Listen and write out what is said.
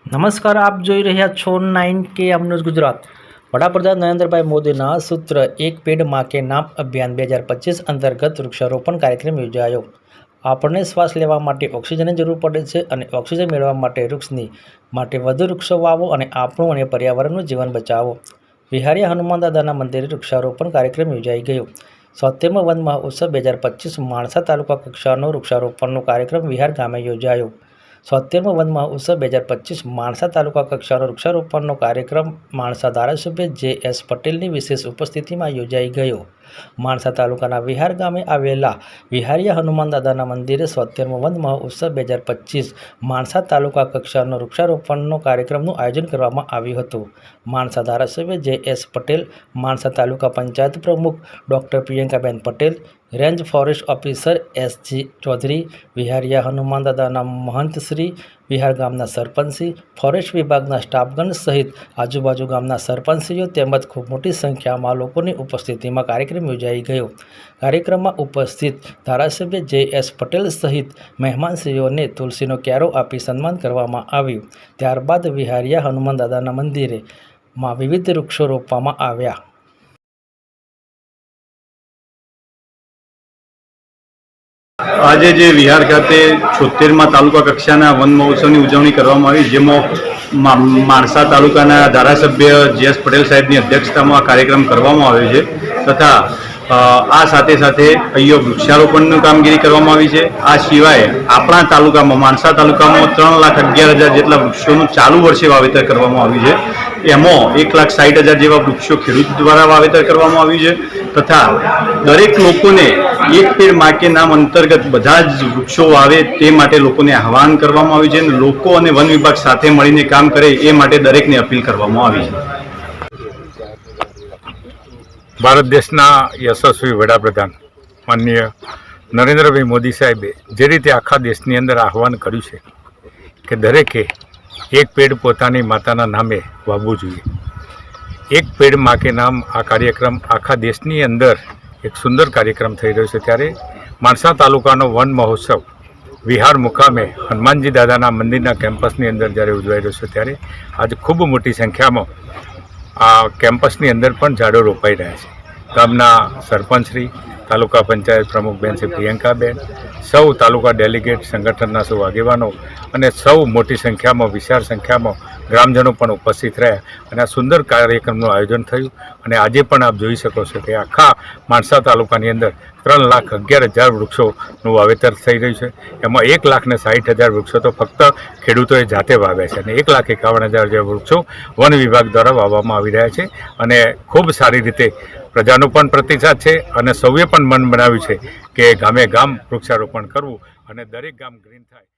નમસ્કાર, આપ જોઈ રહ્યા છો 9K ન્યૂઝ ગુજરાત। વડાપ્રધાન નરેન્દ્રભાઈ મોદીના સૂત્ર એક પેડ માં કે નામ અભિયાન 2025 અંતર્ગત વૃક્ષારોપણ કાર્યક્રમ યોજાયો। આપણને શ્વાસ લેવા માટે ઓક્સિજનની જરૂર પડે છે અને ઓક્સિજન મેળવવા માટે વૃક્ષની માટે વધુ વૃક્ષો વાવો અને આપણું અને પર્યાવરણનું જીવન બચાવો। વિહારિયા હનુમાન દાદાના મંદિરે વૃક્ષારોપણ કાર્યક્રમ યોજાઈ ગયો। 70મો વન મહોત્સવ 2025 માણસા તાલુકા કક્ષાનો વૃક્ષારોપણનો કાર્યક્રમ વિહાર ગામે યોજાયો। 70મો વન મહોત્સવ 2025 માણસા તાલુકા કક્ષાનો વૃક્ષારોપણનો કાર્યક્રમ માણસા ધારાસભ્ય જે.એસ. પટેલની વિશેષ ઉપસ્થિતિમાં યોજાઈ ગયો। માણસા તાલુકાના વિહાર ગામે આવેલા વિહારિયા હનુમાન દાદાના મંદિરે 70મો વન મહોત્સવ 2025 માણસા તાલુકા કક્ષાનો વૃક્ષારોપણનો કાર્યક્રમનું આયોજન કરવામાં આવ્યું હતું। માણસા ધારાસભ્ય જે.એસ. પટેલ, માણસા તાલુકા પંચાયત પ્રમુખ doctor Priyankaben Patel, range forest officer S G. Chaudhary, Vihariya Hanuman દાદાના મહંતશ્રી, વિહાર ગામના સરપંચશ્રી, ફોરેસ્ટ વિભાગના સ્ટાફગણ સહિત આજુબાજુ ગામના સરપંચશ્રીઓ તેમજ ખૂબ મોટી સંખ્યામાં લોકોની ઉપસ્થિતિમાં કાર્યક્રમ યોજાઈ ગયો। કાર્યક્રમમાં ઉપસ્થિત ધારાસભ્ય જે.એસ. પટેલ સહિત મહેમાનશ્રીઓને તુલસીનો ક્યારો આપી સન્માન કરવામાં આવ્યું। ત્યારબાદ વિહારિયા હનુમાન દાદાના મંદિરેમાં વિવિધ વૃક્ષો રોપવામાં આવ્યા। આજે જે વિહાર ખાતે 76મા તાલુકા કક્ષાના વન મહોત્સવની ઉજવણી કરવામાં આવી, જેમાં માણસા તાલુકાના ધારાસભ્ય જે.એસ. પટેલ સાહેબની અધ્યક્ષતામાં આ કાર્યક્રમ કરવામાં આવ્યો છે તથા આ સાથે સાથે અહીંયા વૃક્ષારોપણની કામગીરી કરવામાં આવી છે। આ સિવાય આપણા તાલુકામાં માણસા તાલુકામાં 3,11,000 જેટલા વૃક્ષોનું ચાલુ વર્ષે વાવેતર કરવામાં આવ્યું છે। એમાં 1,60,000 જેવા વૃક્ષો ખેડૂત દ્વારા વાવેતર કરવામાં આવ્યું છે તથા દરેક લોકોને એક પેડ માં કે નામ અંતર્ગત બધા જ વૃક્ષો વાવે તે માટે લોકોને આહવાન કરવામાં આવ્યું છે અને લોકો અને વન વિભાગ સાથે મળીને કામ કરે એ માટે દરેકને અપીલ કરવામાં આવી છે। ભારત દેશના યશસ્વી વડાપ્રધાન માનનીય નરેન્દ્રભાઈ મોદી સાહેબે જે રીતે આખા દેશની અંદર આહવાન કર્યું છે કે દરેકે એક પેડ પોતાની માતાના નામે વાવવું જોઈએ। એક પેડ માં કે નામ આ કાર્યક્રમ આખા દેશની અંદર એક સુંદર કાર્યક્રમ થઈ રહ્યો છે। ત્યારે માણસા તાલુકાનો વન મહોત્સવ વિહાર મુકામે હનુમાનજી દાદાના મંદિરના કેમ્પસની અંદર જ્યારે ઉજવાઈ રહ્યો છે ત્યારે આજે ખૂબ મોટી સંખ્યામાં આ કેમ્પસની અંદર પણ ઝાડો રોપાઈ રહ્યા છે। ગામના સરપંચશ્રી, તાલુકા પંચાયત પ્રમુખ બેન શ્રી પ્રિયંકાબેન, સૌ તાલુકા ડેલિગેટ સંગઠનના સૌ આગેવાનો અને સૌ મોટી સંખ્યામાં વિશાળ સંખ્યામાં ગ્રામજનો પણ ઉપસ્થિત રહ્યા અને આ સુંદર કાર્યક્રમનું આયોજન થયું। અને આજે પણ આપ જોઈ શકો છો કે આખા માણસા તાલુકાની અંદર 3,11,000 વૃક્ષોનું વાવેતર થઈ રહ્યું છે। એમાં 1,60,000 વૃક્ષો તો ફક્ત ખેડૂતોએ જાતે વાવ્યા છે અને 1,51,000 જેવા વૃક્ષો વન વિભાગ દ્વારા વાવવામાં આવી રહ્યા છે અને ખૂબ સારી રીતે પ્રજાનો પણ પ્રતિસાદ છે અને સૌએ પણ મન બનાવ્યું છે કે ગામે ગામ વૃક્ષારોપણ કરવું અને દરેક ગામ ગ્રીન થાય।